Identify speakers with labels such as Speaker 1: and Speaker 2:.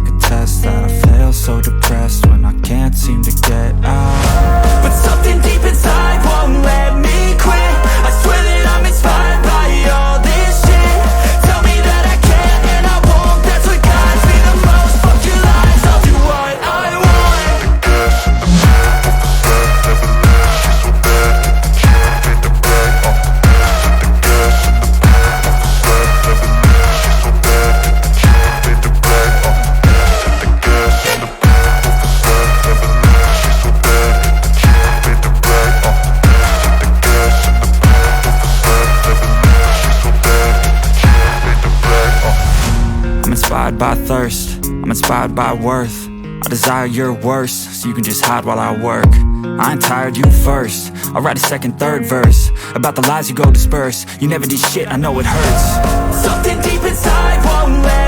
Speaker 1: could test that. I feel so depressed when I can't seem to get out. But something deep inside won't let me quit. I swear that I'm inspired by all this shit. Tell me that I can't and I won't. That's what guides me the most. Fuck your lies, I'll do what I want. I'm inspired by thirst, I'm inspired by worth. I desire your worst, so you can just hide while I work. I ain't tired, you first. I'll write a second, third verse about the lies you go disperse. You never did shit, I know it hurts. Something deep inside won't let